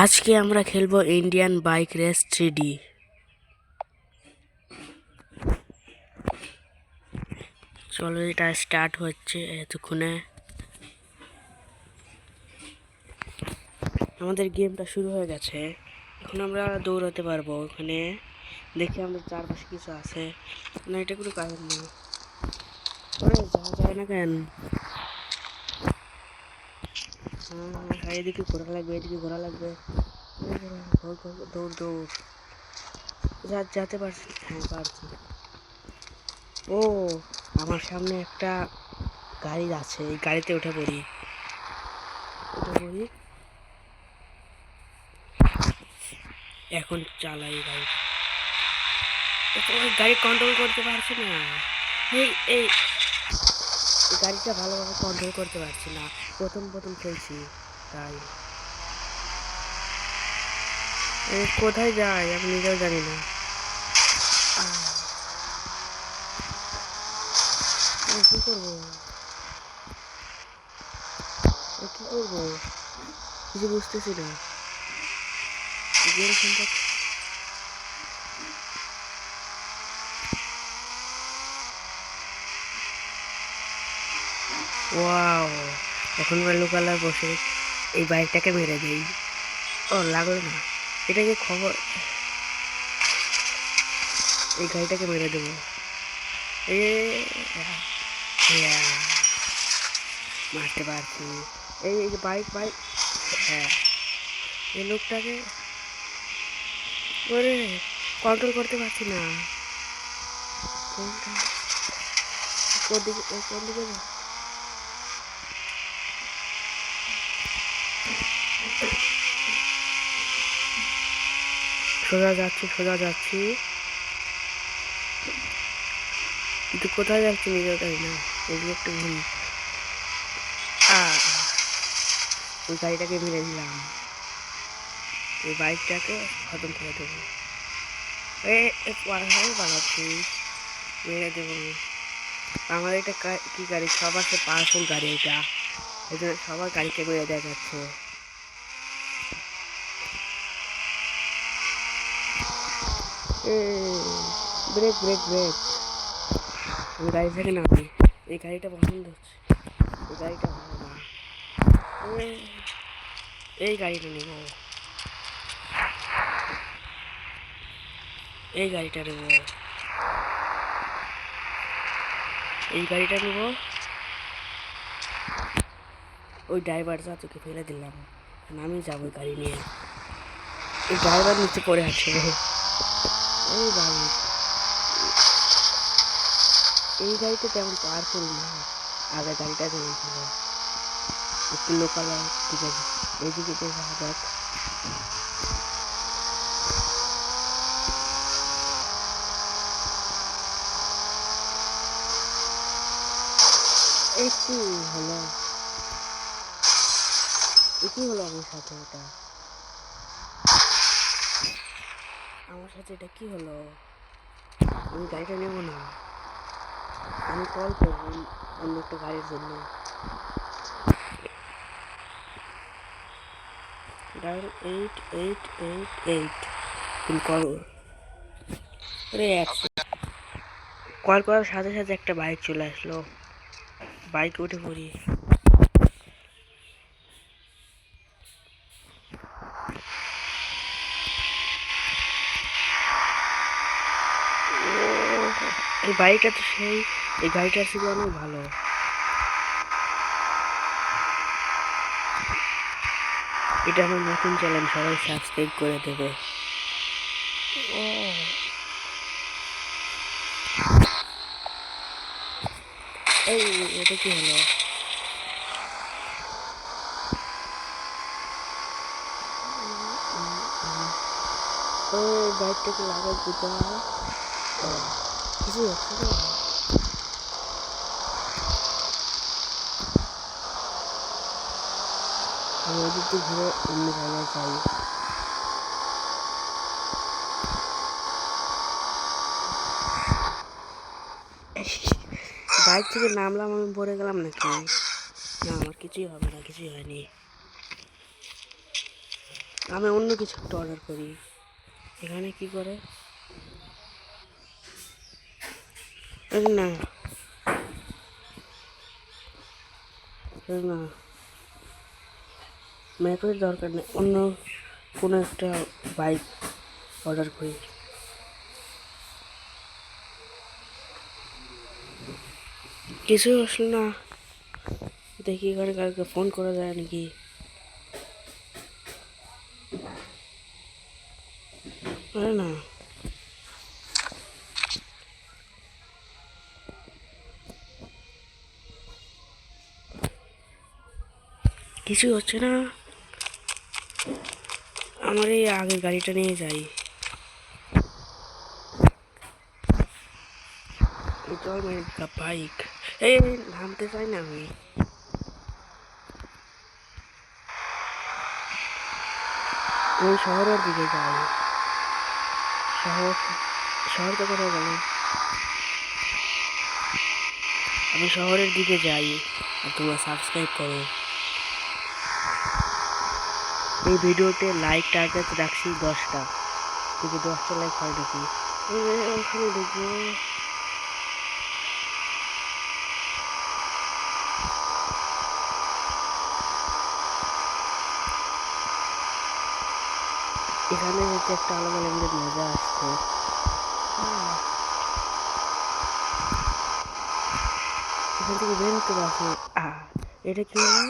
আজকে আমরা খেলবো ইন্ডিয়ান বাইক রেস 3D। চলো এটা স্টার্ট হচ্ছে এতক্ষণে। আমাদের গেমটা শুরু হয়ে গেছে। এখন আমরা দৌড়াতে পারবো। ওখানে দেখি আমাদের চারপাশে কিছু আছে না, এটা কোনো কারণ নেই। ওরে যাওয়া যায় না কেন? হ্যাঁ, এদিকে ঘোরা লাগবে, এদিকে ঘোরা লাগবে। দৌড় দৌড়। যেতে পারছি? হ্যাঁ পারছি। ও, আমার সামনে একটা গাড়ি আছে, এই গাড়িতে উঠে পড়ি। এখন চালাই গাড়ি। গাড়ি কন্ট্রোল করতে পারছি না। এই এই গাড়িটা ভালোভাবে কন্ট্রোল করতে পারছি না, প্রথম প্রথম খেলছি তাই। কোথায় যাই আমি নিজেও জানি না। কি করবো কি করবো কিছু বুঝতেছি না। গেম সম্পর্কে ওয়াও, এখন ব্লু কালার বসে এই বাইকটাকে মেরে দেই। ও লাগলো না, এটাকে খবর, এই গাড়িটাকে মেরে দেবো। এ মারতে পারছি। এই এই যে বাইক বাইক, হ্যাঁ এই লোকটাকে ওরে কন্ট্রোল করতে পারছি না। কোনটা কোন দিকে সোজা যাচ্ছি কিন্তু কোথায় যাচ্ছি নিজেও জানি না। এদিকে একটু ঘুরি। ওই গাড়িটাকে মেরে দিলাম, এই বাইকটাকে খতম করে দেবো। বানাচ্ছিস, মেরে দেবো। আমাদের এটা কি গাড়ি, সবার সে পাওয়ারফুল গাড়ি এটা, এই জন্য সবার গাড়িকে মেরে দেওয়া যাচ্ছে। Brake brake brake. আমি গাড়ি থেকে নামি, এই গাড়িটা পছন্দ হচ্ছে, এই গাড়িটা ভালো না। এই গাড়িটা নেব, এই গাড়িটা নেব, এই গাড়িটা নেব। ওই ড্রাইভারটা তোকে ফেলে দিলাম, আমি যাবো গাড়ি নিয়ে। এই ড্রাইভার নিচে পড়ে আছে। এই গাড়ি, এই গাড়িটা তেমন পাওয়ারফুল না, আগে গাড়িটা যেমন ছিল একটু লোকাল। ঠিক আছে, এইদিকে দেখা যাক। একটু হলো, কি হলো আমার সাথে? এটা কি হলো? আমি গাড়িটা নেব না, আমি কল করবো অন্য একটা গাড়ির জন্য। ডায়াল 8888 তুমি কল। কল করার সাথে সাথে একটা বাইক চলে আসলো, বাইকে উঠে পড়ি। এই বাইকটা তো সেই, এই গাড়িটা ছিল অনেক ভালো। এটা আমার নতুন চ্যালেঞ্জ, সবাই সাবস্ক্রাইব করে দেবে। এই এটা কি হলো? ওই বাইকটাকে লাগাই দিতে হয়, কিছু হচ্ছে না। আমি ওদিক দিয়ে ঘুরে অন্য জায়গায় যাই। বাইক থেকে নামলাম, আমি পড়ে গেলাম নাকি? না, আমার কিছুই হবে না, কিছুই হয়নি। আমি অন্য কিছু একটা অর্ডার করি। এখানে কি করে? না না, ম্যাপের দরকার নেই, অন্য কোনো একটা বাইক অর্ডার করি। কিছু আসলো না, দেখি এখানে কালকে ফোন করা যায় নাকি। আরে না, কিছু হচ্ছে না। আমার এই আগের গাড়িটা নিয়ে যাই। এটা আমার বাইক। এই নামতে চাই না আমি। ওই শহরের দিকে যাই। শহর শহর তো কোথায় গেল? আমি শহরের দিকে যাই, আর তোমরা সাবস্ক্রাইব করো। এই ভিডিওতে লাইক টার্গেট রাখছি 10টা, দেখি 10টা লাইক হয় নাকি। ওখানে দেখবো। এখানে যেতে একটা আলাদা লেভেলের মজা আসছে। এখান থেকে বের হতে পারছি। এটা কি হলো?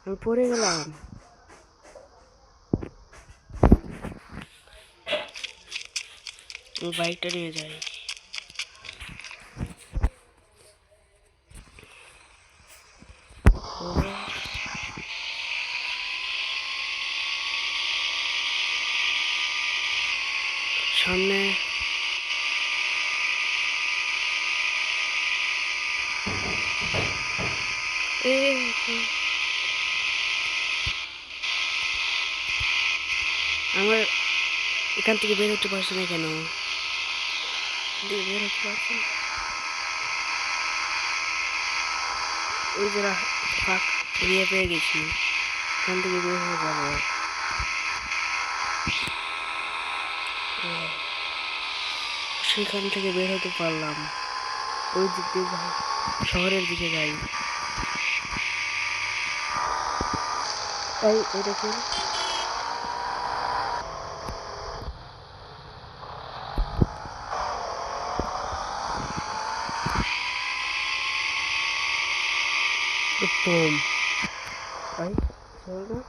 আমি পড়ে গেলাম। আমি বাইকটা নিয়ে যাই। সামনে আমার এখান থেকে বের হতে পারছি না কেন? বের হতে পারছি না। ওই যারা ফাঁক এরিয়া পেয়ে গেছি, এখান থেকে বের হয়ে যাবো। সেখান থেকে বের হতে পারলাম। ওই দিক দিয়ে যাই, শহরের দিকে যাই। এই দেখুন, উত্তম ভাই চল না।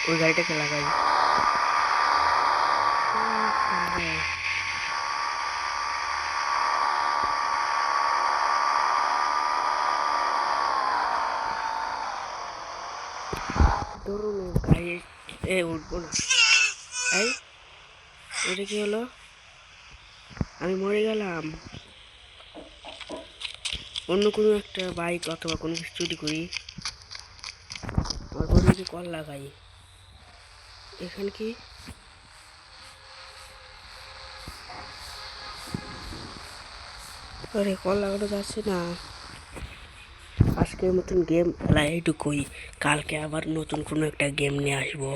ওই গাড়িটাকে লাগাই। ধরুন গাড়ি উঠবো না। এই এটা কি হলো? আমি মরে গেলাম। অন্য কোনো একটা বাইক অথবা কোনো কিছু চুরি করি, আর বন্ধুকে কল লাগাই। এখানে কি? আরে কল লাগানো যাচ্ছে না। আজকের মতন গেম খেলা এইটুকুই। কালকে আবার নতুন কোনো একটা গেম নিয়ে আসবো।